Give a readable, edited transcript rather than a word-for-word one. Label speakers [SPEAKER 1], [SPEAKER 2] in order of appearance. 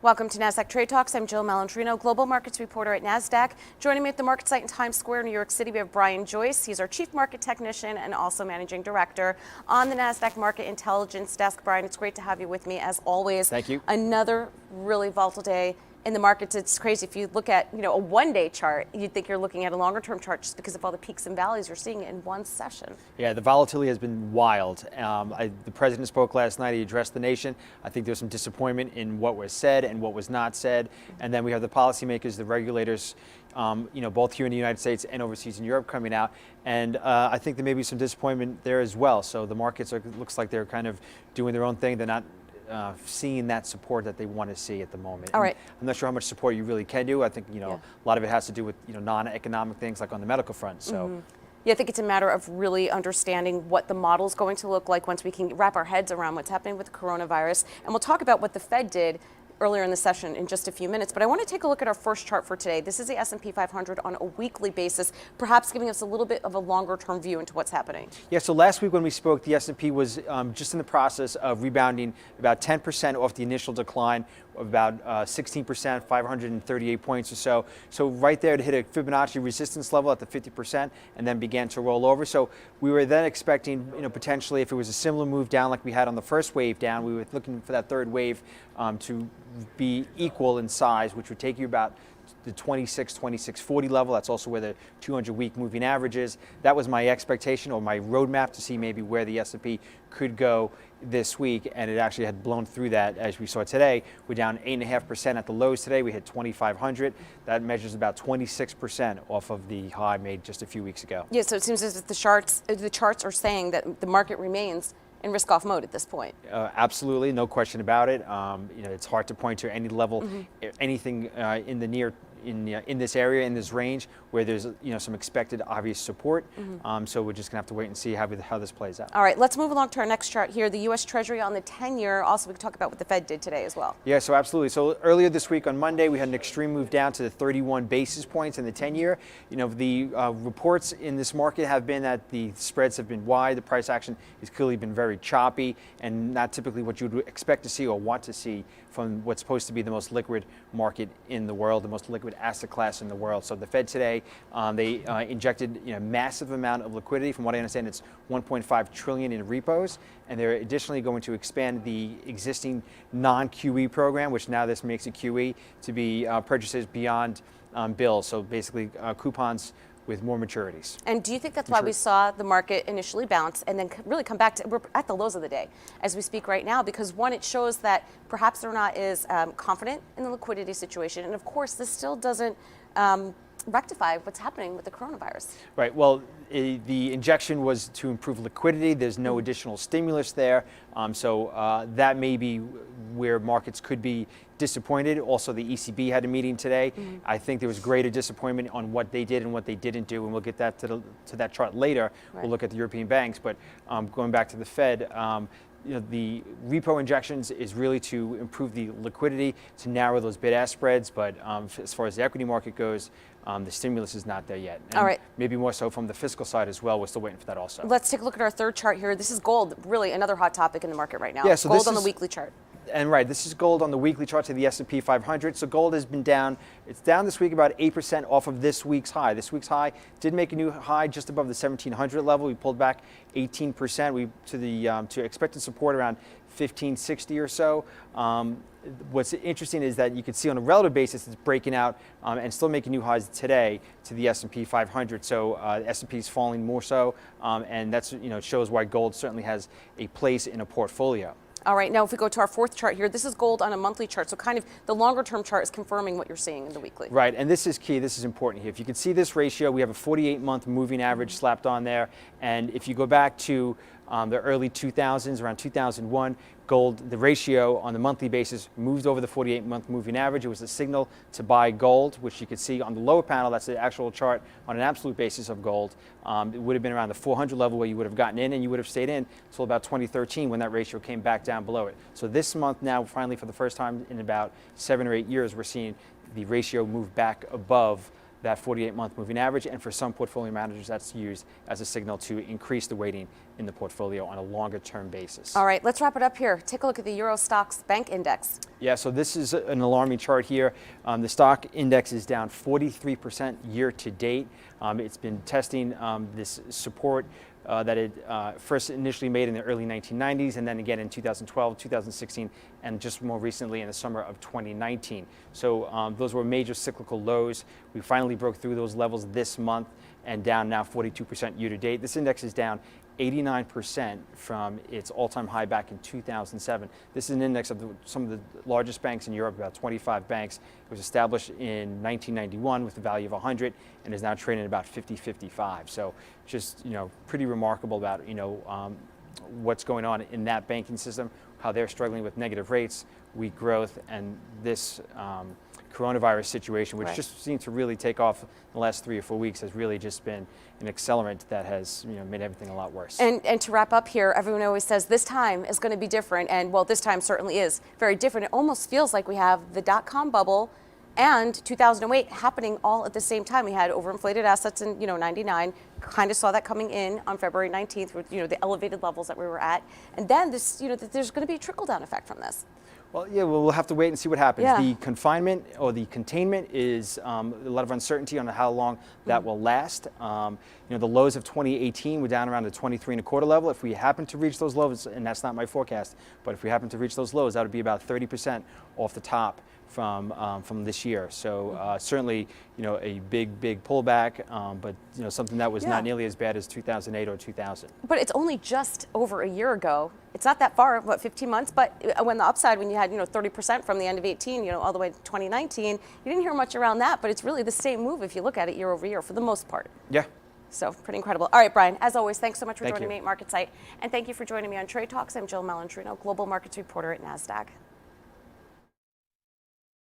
[SPEAKER 1] Welcome to Nasdaq Trade Talks. I'm Jill Malandrino, global markets reporter at Nasdaq. Joining me at the market site in Times Square, New York City, we have Brian Joyce. He's our chief market technician and also managing director on the Nasdaq Market Intelligence Desk. Brian, it's great to have you with me as always.
[SPEAKER 2] Thank you.
[SPEAKER 1] Another really volatile day in the markets. It's crazy. If you look at, a one-day chart, you'd think you're looking at a longer-term chart just because of all the peaks and valleys you're seeing in one session.
[SPEAKER 2] Yeah, the volatility has been wild. The president spoke last night. He addressed the nation. I think there's some disappointment in what was said and what was not said. And then we have the policymakers, the regulators, both here in the United States and overseas in Europe coming out. And I think there may be some disappointment there as well. So the markets looks like they're kind of doing their own thing. They're not seeing that support that they want to see at the moment.
[SPEAKER 1] All right.
[SPEAKER 2] I'm not sure how much support you really can do. I think, a lot of it has to do with, non-economic things like on the medical front. So.
[SPEAKER 1] Yeah, I think it's a matter of really understanding what the model is going to look like once we can wrap our heads around what's happening with the coronavirus. And we'll talk about what the Fed did earlier in the session in just a few minutes. But I want to take a look at our first chart for today. This is the S&P 500 on a weekly basis, perhaps giving us a little bit of a longer term view into what's happening.
[SPEAKER 2] Yeah, so last week when we spoke, the S&P was just in the process of rebounding about 10% off the initial decline of about 16%, 538 points or so. So right there to hit a Fibonacci resistance level at the 50% and then began to roll over. So we were then expecting, potentially if it was a similar move down like we had on the first wave down, we were looking for that third wave to be equal in size, which would take you about the 2640 level. That's also where the 200-week moving average is. That was my expectation or my roadmap to see maybe where the S&P could go this week, and it actually had blown through that. As we saw today, we're down 8.5% at the lows today. We hit 2,500. That measures about 26% off of the high made just a few weeks ago.
[SPEAKER 1] Yeah, so it seems as if the charts are saying that the market remains in risk-off mode at this point.
[SPEAKER 2] Absolutely, no question about it. It's hard to point to any level, anything in the near in this area, in this range, where there's some expected obvious support. So we're just gonna have to wait and see how this plays out.
[SPEAKER 1] All right, let's move along to our next chart here. The U.S. Treasury on the 10-year. Also, we can talk about what the Fed did today as well.
[SPEAKER 2] Yeah, so absolutely. So earlier this week on Monday, we had an extreme move down to the 31 basis points in the 10-year. The reports in this market have been that the spreads have been wide. The price action has clearly been very choppy and not typically what you would expect to see or want to see from what's supposed to be the most liquid market in the world, the most liquid asset class in the world. So the Fed today, they injected massive amount of liquidity. From what I understand, it's 1.5 trillion in repos, and they're additionally going to expand the existing non-QE program, which now this makes it QE, to be purchases beyond bills. So basically coupons with more maturities.
[SPEAKER 1] And do you think that's why we saw the market initially bounce and then really come back to, we're at the lows of the day as we speak right now, because one, it shows that perhaps they're not as confident in the liquidity situation. And of course, this still doesn't rectify what's happening with the coronavirus.
[SPEAKER 2] Right, well, the injection was to improve liquidity. There's no additional stimulus there. So that may be where markets could be disappointed. Also, the ECB had a meeting today. I think there was greater disappointment on what they did and what they didn't do, and we'll get that to that chart later.
[SPEAKER 1] Right.
[SPEAKER 2] We'll look at the European banks, but going back to the Fed, the repo injections is really to improve the liquidity, to narrow those bid-ask spreads, but as far as the equity market goes, the stimulus is not there yet. And
[SPEAKER 1] all right.
[SPEAKER 2] Maybe more so from the fiscal side as well. We're still waiting for that also.
[SPEAKER 1] Let's take a look at our third chart here. This is gold, really another hot topic in the market right now.
[SPEAKER 2] Yeah, so
[SPEAKER 1] gold on the weekly chart.
[SPEAKER 2] And right, this is gold on the weekly chart to the S&P 500. So gold has been down. It's down this week about 8% off of this week's high. This week's high did make a new high just above the 1700 level. We pulled back 18% to expected support around 1560 or so. What's interesting is that you can see on a relative basis it's breaking out and still making new highs today to the S&P 500. So the S&P is falling more so, and that's shows why gold certainly has a place in a portfolio.
[SPEAKER 1] All right, now if we go to our fourth chart here, this is gold on a monthly chart. So kind of the longer term chart is confirming what you're seeing in the weekly.
[SPEAKER 2] Right, and this is key, this is important here. If you can see this ratio, we have a 48-month moving average slapped on there. And if you go back to the early 2000s, around 2001, gold, the ratio on the monthly basis moved over the 48-month moving average. It was a signal to buy gold, which you can see on the lower panel. That's the actual chart on an absolute basis of gold. It would have been around the 400 level where you would have gotten in, and you would have stayed in until about 2013 when that ratio came back down below it. So this month now, finally, for the first time in about 7 or 8 years, we're seeing the ratio move back above that 48-month moving average, and for some portfolio managers, that's used as a signal to increase the weighting in the portfolio on a longer-term basis.
[SPEAKER 1] All right, let's wrap it up here. Take a look at the Euro Stoxx Bank Index.
[SPEAKER 2] Yeah, so this is an alarming chart here. The stock index is down 43% year to date. It's been testing this support that it first initially made in the early 1990s, and then again in 2012, 2016, and just more recently in the summer of 2019. So those were major cyclical lows. We finally broke through those levels this month and down now 42% year to date. This index is down 89% from its all-time high back in 2007. This is an index of some of the largest banks in Europe, about 25 banks. It was established in 1991 with a value of 100 and is now trading at about 50-55. So just, pretty remarkable about, what's going on in that banking system, how they're struggling with negative rates, weak growth, and this coronavirus situation, which just seemed to really take off in the last 3 or 4 weeks, has really just been an accelerant that has made everything a lot worse.
[SPEAKER 1] And to wrap up here, everyone always says this time is going to be different, and well, this time certainly is very different. It almost feels like we have the dot-com bubble and 2008 happening all at the same time. We had overinflated assets in 99, kind of saw that coming in on February 19th with the elevated levels that we were at, and then this there's going to be a trickle-down effect from this.
[SPEAKER 2] Well, yeah, we'll have to wait and see what happens.
[SPEAKER 1] Yeah.
[SPEAKER 2] The confinement or the containment is a lot of uncertainty on how long that will last. The lows of 2018 were down around the 23.25 level. If we happen to reach those lows, and that's not my forecast, but if we happen to reach those lows, that would be about 30% off the top from this year. So certainly, a big pullback, but something that was not nearly as bad as 2008 or 2000.
[SPEAKER 1] But it's only just over a year ago. It's not that far, 15 months, but when the upside, when you had 30% from the end of 18, all the way to 2019, you didn't hear much around that, but it's really the same move if you look at it year over year for the most part.
[SPEAKER 2] Yeah.
[SPEAKER 1] So pretty incredible. All right, Brian, as always, thanks so much for
[SPEAKER 2] Thank
[SPEAKER 1] joining
[SPEAKER 2] you.
[SPEAKER 1] me at MarketSite, and thank you for joining me on Trade Talks. I'm Jill Malandrino, Global Markets Reporter at Nasdaq.